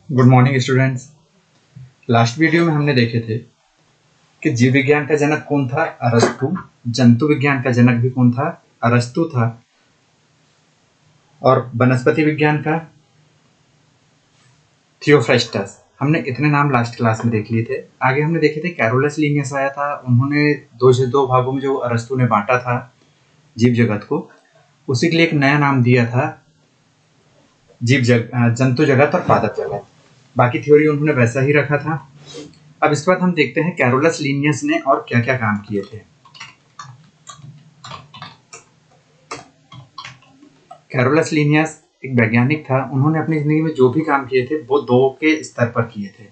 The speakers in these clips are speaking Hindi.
Good morning students. Last video में हमने देखे थे कि जीव विज्ञान का जनक कौन था? अरस्तु। जंतु विज्ञान का जनक भी कौन था? अरस्तु था। और वनस्पति विज्ञान का थियोफ्रास्टस। हमने इतने नाम लास्ट क्लास में देख लिए थे। आगे हमने देखे थे कैरोलस लिनियस आया था। उन्होंने दो भागों में जो अरस्तु ने बांटा था जीव जगत को, उसी के लिए एक नया नाम दिया था जंतु जगत और पादप जगत। बाकी थ्योरी उन्होंने वैसा ही रखा था। अब इसके बाद हम देखते हैं कैरोलस लिनियस ने और क्या क्या काम किए थे। कैरोलस लिनियस एक वैज्ञानिक था। उन्होंने अपनी जिंदगी में जो भी काम किए थे वो दो के स्तर पर किए थे।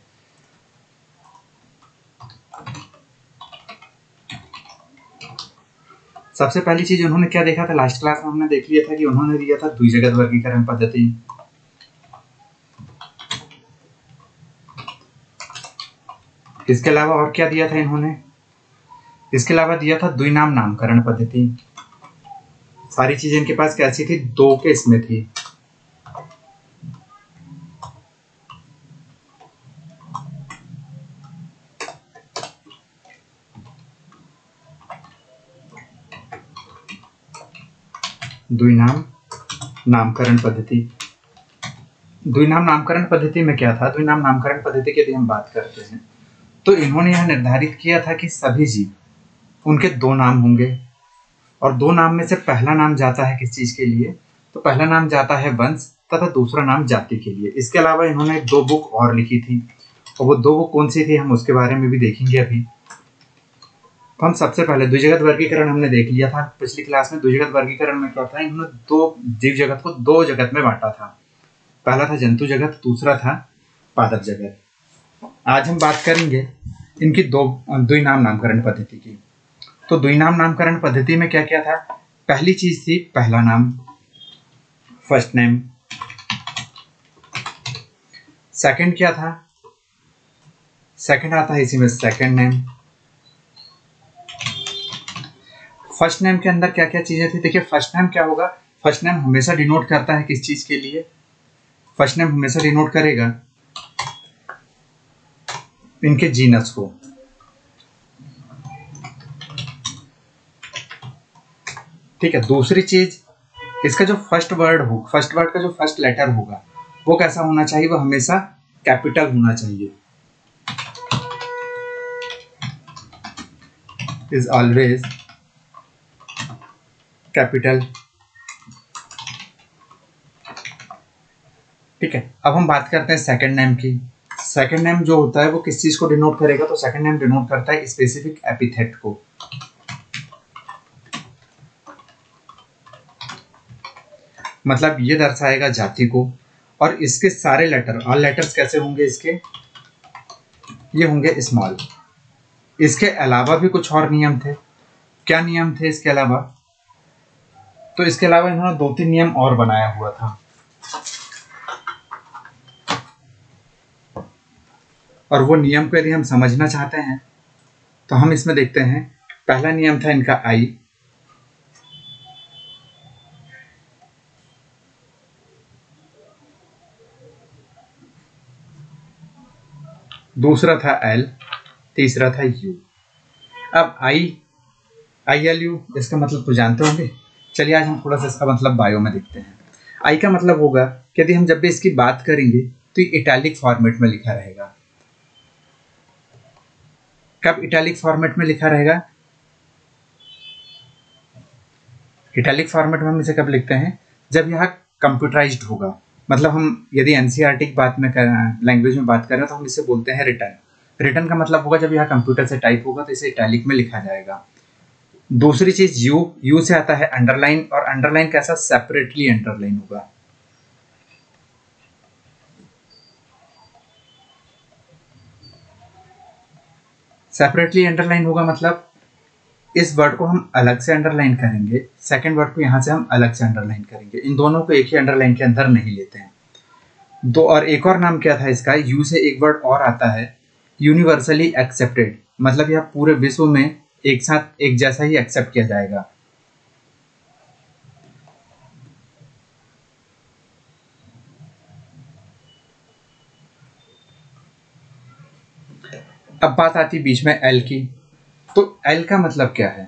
सबसे पहली चीज उन्होंने क्या देखा था? लास्ट क्लास में हमने देख लिया था कि उन्होंने दिया था द्विजगत वर्गीकरण पद्धति। इसके अलावा और क्या दिया था इन्होंने? इसके अलावा दिया था द्विनाम नामकरण पद्धति। सारी चीजें इनके पास कैसी थी? दो के इसमें थी। द्विनाम नामकरण पद्धति। द्विनाम नामकरण पद्धति में क्या था? द्विनाम नामकरण पद्धति की यदि हम बात करते हैं तो इन्होंने यह निर्धारित किया था कि सभी जीव उनके दो नाम होंगे और दो नाम में से पहला नाम जाता है किस चीज के लिए? तो पहला नाम जाता है वंश तथा दूसरा नाम जाति के लिए। इसके अलावा इन्होंने दो बुक और लिखी थी और वो दो बुक कौन सी थी हम उसके बारे में भी देखेंगे अभी। तो हम सबसे पहले द्विजगत वर्गीकरण हमने देख लिया था पिछली क्लास में। द्विजगत वर्गीकरण में क्या था? इन्होंने दो जीव जगत को दो जगत में बांटा था। पहला था जंतु जगत, दूसरा था पादप जगत। आज हम बात करेंगे इनकी द्विनाम नामकरण पद्धति की। तो द्विनाम नामकरण पद्धति में क्या क्या था? पहली चीज थी पहला नाम, फर्स्ट नेम। सेकंड क्या था? सेकंड आता है इसी में सेकंड नेम। फर्स्ट नेम के अंदर क्या क्या चीजें थी? देखिए फर्स्ट नेम क्या होगा? फर्स्ट नेम हमेशा डिनोट करता है किस चीज के लिए? फर्स्ट नेम हमेशा डिनोट करेगा इनके जीनस को। ठीक है। दूसरी चीज, इसका जो फर्स्ट वर्ड का जो फर्स्ट लेटर होगा वो कैसा होना चाहिए? वो हमेशा कैपिटल होना चाहिए। Is always capital. ठीक है। अब हम बात करते हैं सेकंड नेम की। सेकंड नेम जो होता है वो किस चीज को डिनोट करेगा? तो सेकंड नेम डिनोट करता है स्पेसिफिक एपिथेट को। मतलब ये दर्शाएगा जाति को। और इसके सारे लेटर, ऑल लेटर्स कैसे होंगे इसके? ये होंगे स्मॉल। इसके अलावा भी कुछ और नियम थे। क्या नियम थे इसके अलावा? तो इसके अलावा इन्होंने दो तीन नियम और बनाया हुआ था और वो नियम को यदि हम समझना चाहते हैं तो हम इसमें देखते हैं। पहला नियम था इनका आई। दूसरा था एल, तीसरा था यू। अब आई एल यू इसका मतलब तो जानते होंगे। चलिए आज हम थोड़ा सा इसका मतलब बायो में देखते हैं। आई का मतलब होगा कि यदि हम जब भी इसकी बात करेंगे तो ये इटैलिक फॉर्मेट में लिखा रहेगा। कब इटैलिक फॉर्मेट में लिखा रहेगा? इटैलिक फॉर्मेट में हम इसे कब लिखते हैं? जब यह कंप्यूटराइज्ड होगा। मतलब हम यदि एनसीईआरटी की बात में लैंग्वेज में बात करें तो हम इसे बोलते हैं रिटन। रिटन का मतलब होगा जब यह कंप्यूटर से टाइप होगा तो इसे इटैलिक में लिखा जाएगा। दूसरी चीज यू से आता है अंडरलाइन। और अंडरलाइन कैसा? सेपरेटली अंडरलाइन होगा। सेपरेटली अंडरलाइन होगा मतलब इस वर्ड को हम अलग से अंडरलाइन करेंगे, सेकंड वर्ड को यहां से हम अलग से अंडरलाइन करेंगे। इन दोनों को एक ही अंडरलाइन के अंदर नहीं लेते हैं। दो और एक और नाम क्या था इसका? यू से एक वर्ड और आता है यूनिवर्सली एक्सेप्टेड। मतलब यह पूरे विश्व में एक साथ एक जैसा ही एक्सेप्ट किया जाएगा। अब बात आती बीच में एल की। तो एल का मतलब क्या है?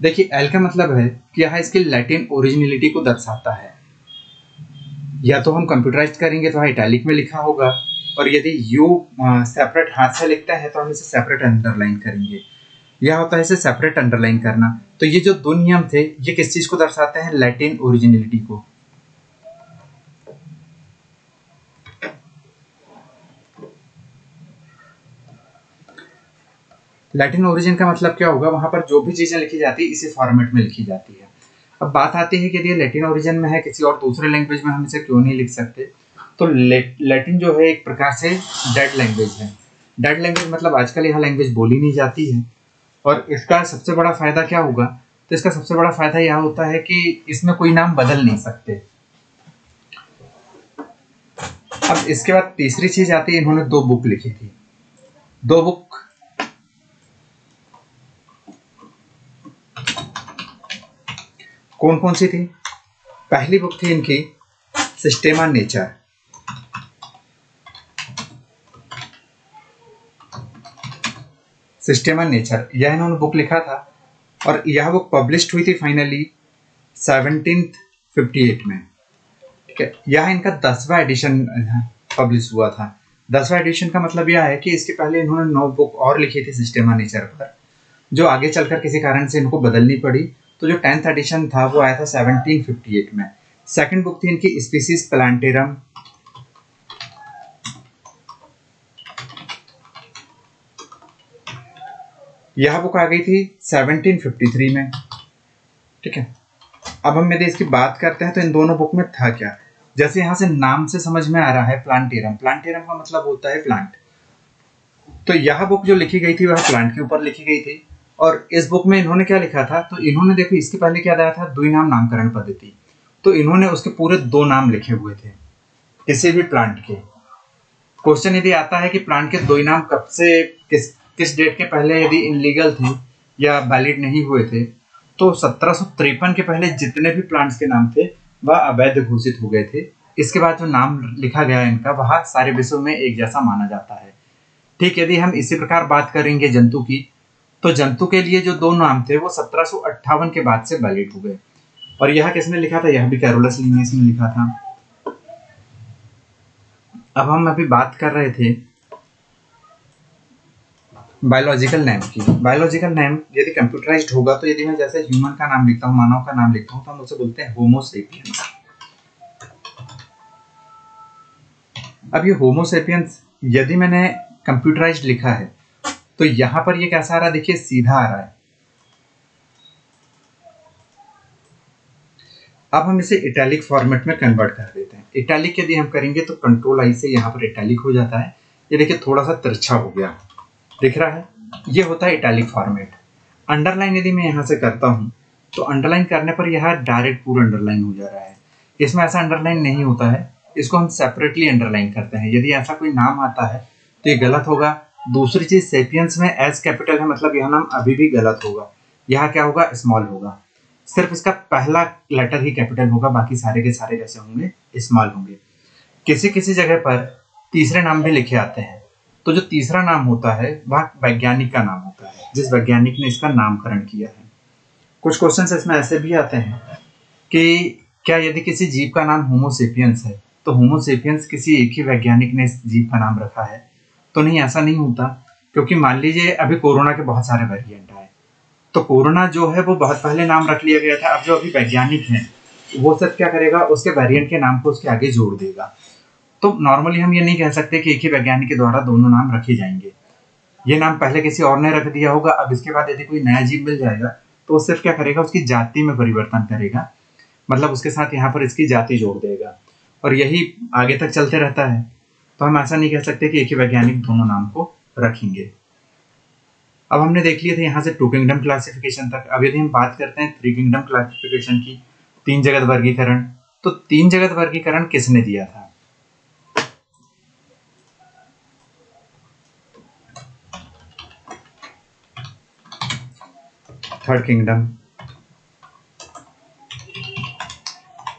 देखिए, एल का मतलब है कि यहाँ इसकी लैटिन ओरिजिनलिटी को दर्शाता है। या तो हम कंप्यूटराइज करेंगे तो इटैलिक में लिखा होगा, और यदि यू सेपरेट हाथ से लिखता है तो हम इसे सेपरेट अंडरलाइन करेंगे। यह होता है इसे सेपरेट अंडरलाइन करना। तो ये जो दो नियम थे, ये किस चीज को दर्शाते हैं? लैटिन ओरिजिनलिटी को। लैटिन ओरिजिन का मतलब क्या होगा? वहां पर जो भी चीजें लिखी जाती है इसी फॉर्मेट में लिखी जाती है। अब बात आती है कि यदि लैटिन ओरिजिन में है, किसी और दूसरे लैंग्वेज में हम इसे क्यों नहीं लिख सकते? तो लैटिन जो है एक प्रकार से डेड लैंग्वेज है। डेड लैंग्वेज मतलब आजकल यह लैंग्वेज बोली नहीं जाती है। और इसका सबसे बड़ा फायदा क्या होगा? तो इसका सबसे बड़ा फायदा यह होता है कि इसमें कोई नाम बदल नहीं सकते। अब इसके बाद तीसरी चीज आती है, इन्होंने दो बुक लिखी थी। दो बुक कौन कौन सी थी? पहली बुक थी इनकी सिस्टेमा नेचर। सिस्टेमा नेचर, यह इन्होंने बुक लिखा था, और यह बुक पब्लिश हुई थी फाइनली 1758 में। ठीक है, यह इनका 10वां एडिशन पब्लिश हुआ था। 10वां एडिशन का मतलब यह है कि इसके पहले इन्होंने 9 बुक और लिखी थी सिस्टेमा नेचर पर, जो आगे चलकर किसी कारण से इनको बदलनी पड़ी। तो जो 10th एडिशन था वो आया था 1758 में। सेकंड बुक थी इनकी स्पीसीज प्लांटेरम। यह बुक आ गई थी 1753 में। ठीक है, अब हम यदि इसकी बात करते हैं तो इन दोनों बुक में था क्या? जैसे यहां से नाम से समझ में आ रहा है, प्लांटेरम। प्लांटेरम का मतलब होता है प्लांट। तो यह बुक जो लिखी गई थी वह प्लांट के ऊपर लिखी गई थी। और इस बुक में इन्होंने क्या लिखा था? तो इन्होंने, देखो, इसके पहले क्या दिया था? द्विनाम नामकरण पद्धति। तो इन्होंने उसके पूरे 2 नाम लिखे हुए थे किसी भी प्लांट के। क्वेश्चन यदि आता है कि प्लांट के 2 नाम कब से, किस डेट के पहले यदि इनलीगल थे या वैलिड नहीं हुए थे, तो 1753 के पहले जितने भी प्लांट्स के नाम थे वह अवैध घोषित हो गए थे। इसके बाद जो नाम लिखा गया इनका, वह सारे विश्व में एक जैसा माना जाता है। ठीक, यदि हम इसी प्रकार बात करेंगे जंतु की, तो जंतु के लिए जो 2 नाम थे वो 1758 के बाद से वैलिड हो गए। और यह किसने लिखा था? यह भी कैरोलस लिनियस ने लिखा था। अब हम अभी बात कर रहे थे बायोलॉजिकल नेम की। बायोलॉजिकल नेम यदि कंप्यूटराइज्ड होगा, तो यदि मैं जैसे ह्यूमन का नाम लिखता हूँ, मानव का नाम लिखता हूँ, तो हम उसे बोलते हैं होमो सेपियंस। अब ये होमो सेपियंस यदि मैंने कंप्यूटराइज्ड लिखा है, तो यहां पर ये कैसा आ रहा है? देखिए, सीधा आ रहा है। अब हम इसे इटैलिक फॉर्मेट में कन्वर्ट कर देते हैं। इटैलिक यदि हम करेंगे तो कंट्रोल आई से यहाँ पर इटैलिक हो जाता है। ये देखिए थोड़ा सा तिरछा हो गया, दिख रहा है? ये होता है इटैलिक फॉर्मेट। अंडरलाइन यदि मैं यहाँ से करता हूँ, तो अंडरलाइन करने पर यह डायरेक्ट पूरा अंडरलाइन हो जा रहा है। इसमें ऐसा अंडरलाइन नहीं होता है, इसको हम सेपरेटली अंडरलाइन करते हैं। यदि ऐसा कोई नाम आता है तो ये गलत होगा। दूसरी चीज, सेपियंस में एस कैपिटल है, मतलब यह नाम अभी भी गलत होगा। यहाँ क्या होगा? स्मॉल होगा। सिर्फ इसका पहला लेटर ही कैपिटल होगा, बाकी सारे के सारे जैसे होंगे स्मॉल होंगे। किसी किसी जगह पर तीसरे नाम भी लिखे आते हैं। तो जो तीसरा नाम होता है वह वैज्ञानिक का नाम होता है, जिस वैज्ञानिक ने इसका नामकरण किया है। कुछ क्वेश्चंस इसमें ऐसे भी आते हैं कि क्या यदि किसी जीव का नाम होमोसेपियंस है, तो होमोसेपियंस किसी एक ही वैज्ञानिक ने इस जीव का नाम रखा है? तो नहीं, ऐसा नहीं होता। क्योंकि मान लीजिए अभी कोरोना के बहुत सारे वेरिएंट आए, तो कोरोना जो है वो बहुत पहले नाम रख लिया गया था। अब जो अभी वैज्ञानिक हैं वो सब क्या करेगा? उसके वेरिएंट के नाम को उसके आगे जोड़ देगा। तो नॉर्मली हम ये नहीं कह सकते कि एक ही वैज्ञानिक के द्वारा दोनों नाम रखे जाएंगे। ये नाम पहले किसी और ने रख दिया होगा, अब इसके बाद यदि कोई नया जीव मिल जाएगा तो वो सिर्फ क्या करेगा? उसकी जाति में परिवर्तन करेगा, मतलब उसके साथ यहाँ पर इसकी जाति जोड़ देगा, और यही आगे तक चलते रहता है। तो हम ऐसा नहीं कह सकते कि एक ही वैज्ञानिक दोनों नाम को रखेंगे। अब हमने देख लिया था यहाँ से 2 किंगडम क्लासिफिकेशन तक। अब यदि हम बात करते हैं 3 किंगडम क्लासिफिकेशन की, 3 जगत वर्गीकरण, तो 3 जगत वर्गीकरण किसने दिया था? Third kingdom.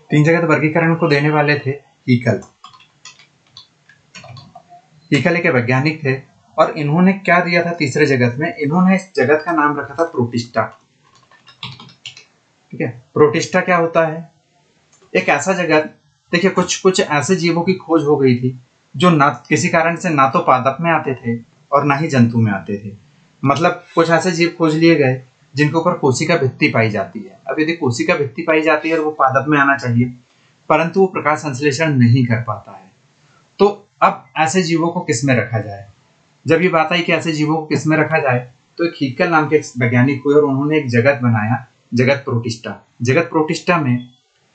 3 जगत वर्गीकरण को देने वाले थे हीकल। हीकल एक वैज्ञानिक थे और इन्होंने क्या दिया था तीसरे जगत में, इन्होंने इस जगत का नाम रखा था प्रोटिस्टा। ठीक है, प्रोटिस्टा क्या होता है? एक ऐसा जगत, देखिए कुछ कुछ ऐसे जीवों की खोज हो गई थी जो ना किसी कारण से ना तो पादप में आते थे और ना ही जंतु में आते थे। मतलब कुछ ऐसे जीव खोज लिए गए जिनके ऊपर कोशिका भित्ति पाई जाती है। अब यदि कोशिका भित्ति पाई जाती है और वो पादप में आना चाहिए, परंतु वो प्रकाश संश्लेषण नहीं कर पाता है, तो अब ऐसे जीवों को किस में रखा जाए? जब ये बात आई कि ऐसे जीवों को किस में रखा जाए, तो एक हीकल नाम के एक वैज्ञानिक हुए और उन्होंने एक जगत बनाया, जगत प्रोटिस्टा। जगत प्रोटिस्टा में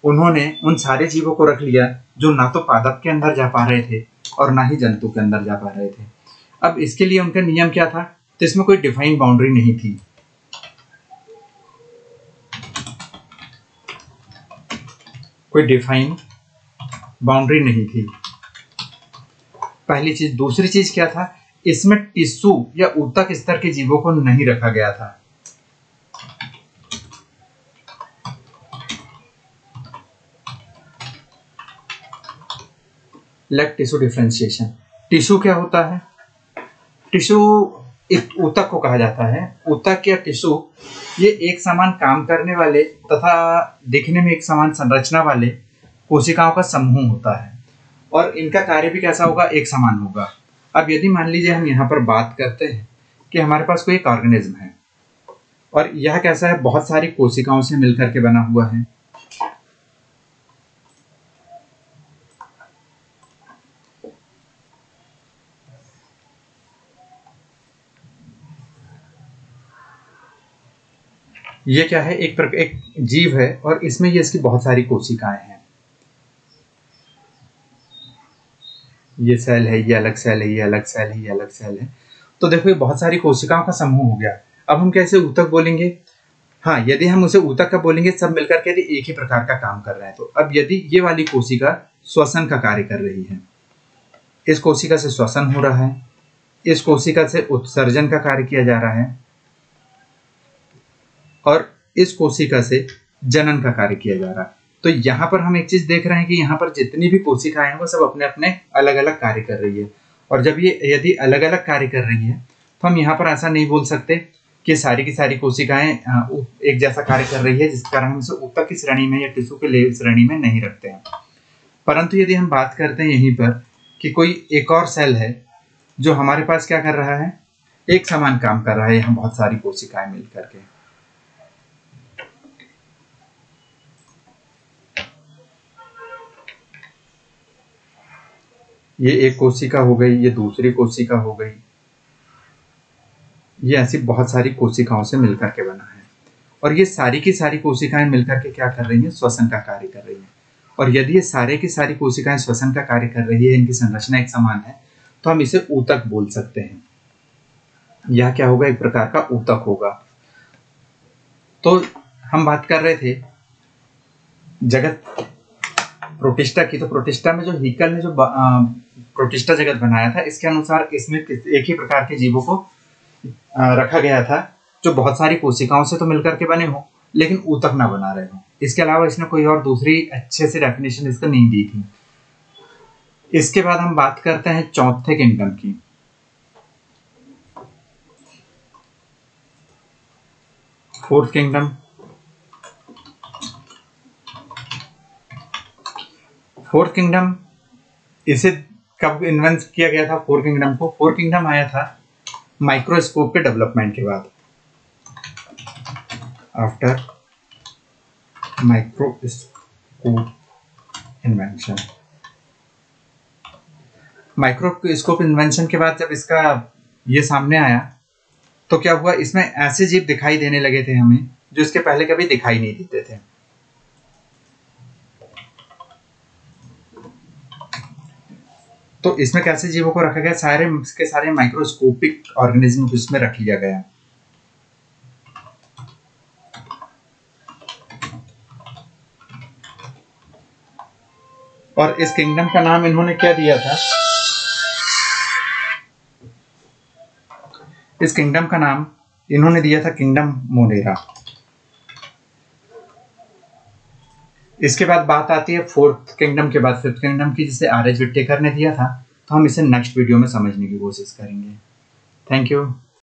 उन्होंने उन सारे जीवों को रख लिया जो ना तो पादप के अंदर जा पा रहे थे और ना ही जंतु के अंदर जा पा रहे थे। अब इसके लिए उनका नियम क्या था? तो इसमें कोई डिफाइन बाउंड्री नहीं थी। कोई डिफाइन बाउंड्री नहीं थी, पहली चीज। दूसरी चीज क्या था? इसमें टिश्यू या ऊतक स्तर के जीवों को नहीं रखा गया था। Leg tissue differentiation. टिश्यू क्या होता है? टिश्यू एक ऊतक को कहा जाता है। ऊतक या टिश्यू ये एक समान काम करने वाले तथा दिखने में एक समान संरचना वाले कोशिकाओं का समूह होता है और इनका कार्य भी कैसा होगा? एक समान होगा। अब यदि मान लीजिए हम यहाँ पर बात करते हैं कि हमारे पास कोई एक ऑर्गेनिज्म है और यह कैसा है? बहुत सारी कोशिकाओं से मिलकर के बना हुआ है। ये क्या है? एक जीव है और इसमें ये इसकी बहुत सारी कोशिकाएं हैं। ये सेल है, ये अलग सेल है, ये अलग सेल है, ये अलग सेल है। तो देखो ये बहुत सारी कोशिकाओं का समूह हो गया। अब हम कैसे ऊतक बोलेंगे? हाँ, यदि हम उसे ऊतक का बोलेंगे, सब मिलकर के यदि एक ही प्रकार का काम कर रहे हैं। तो अब यदि ये वाली कोशिका श्वसन का कार्य कर रही है, इस कोशिका से श्वसन हो रहा है, इस कोशिका से उत्सर्जन का कार्य किया जा रहा है और इस कोशिका से जनन का कार्य किया जा रहा है। तो यहाँ पर हम एक चीज देख रहे हैं कि यहाँ पर जितनी भी कोशिकाएं हैं वो सब अपने अपने अलग अलग कार्य कर रही है। और जब ये यदि अलग अलग कार्य कर रही है तो हम यहाँ पर ऐसा नहीं बोल सकते कि सारी की सारी कोशिकाएं एक जैसा कार्य कर रही है, जिस कारण हम इसे ऊतक की श्रेणी में या टिश्यू के श्रेणी में नहीं रखते हैं। परंतु यदि हम बात करते हैं यहीं पर कि कोई एक और सेल है जो हमारे पास क्या कर रहा है? एक समान काम कर रहा है, यहाँ बहुत सारी कोशिकाएं मिलकर के। ये एक कोशिका हो गई, ये दूसरी कोशिका हो गई, ये ऐसी बहुत सारी कोशिकाओं से मिलकर के बना है और ये सारी की सारी कोशिकाएं मिलकर के क्या कर रही हैं? श्वसन का कार्य कर रही हैं। और यदि ये सारे की सारी कोशिकाएं श्वसन का कार्य कर रही है, इनकी संरचना एक समान है, तो हम इसे ऊतक बोल सकते हैं। यह क्या होगा? एक प्रकार का ऊतक होगा। तो हम बात कर रहे थे जगत प्रोटिस्टा की। तो प्रोटिस्टा में जो हीकल ने जो प्रोटिस्टा जगत बनाया था, इसके अनुसार इसमें एक ही प्रकार के जीवों को रखा गया था जो बहुत सारी कोशिकाओं से तो मिलकर के बने हो लेकिन ऊतक ना बना रहे हो। इसके अलावा इसने कोई और दूसरी अच्छे से डेफिनेशन इसका नहीं दी थी। इसके बाद हम बात करते हैं चौथे किंगडम की। Fourth kingdom. फोर्थ किंगडम इसे कब इन्वेंट किया गया था? फोर्थ किंगडम को, फोर्थ किंगडम आया था माइक्रोस्कोप के डेवलपमेंट के बाद। After microscope invention, microscope invention के बाद जब इसका ये सामने आया तो क्या हुआ? इसमें ऐसे जीव दिखाई देने लगे थे हमें जो इसके पहले कभी दिखाई नहीं देते थे। तो इसमें कैसे जीवों को रखा गया? सारे के सारे माइक्रोस्कोपिक ऑर्गेनिज्म इसमें रख लिया गया। और इस किंगडम का नाम इन्होंने क्या दिया था? इस किंगडम का नाम इन्होंने दिया था किंगडम मोनेरा। इसके बाद बात आती है फोर्थ किंगडम के बाद फिफ्थ किंगडम की, जिसे आर एच विटेकर ने दिया था। तो हम इसे नेक्स्ट वीडियो में समझने की कोशिश करेंगे। Thank you.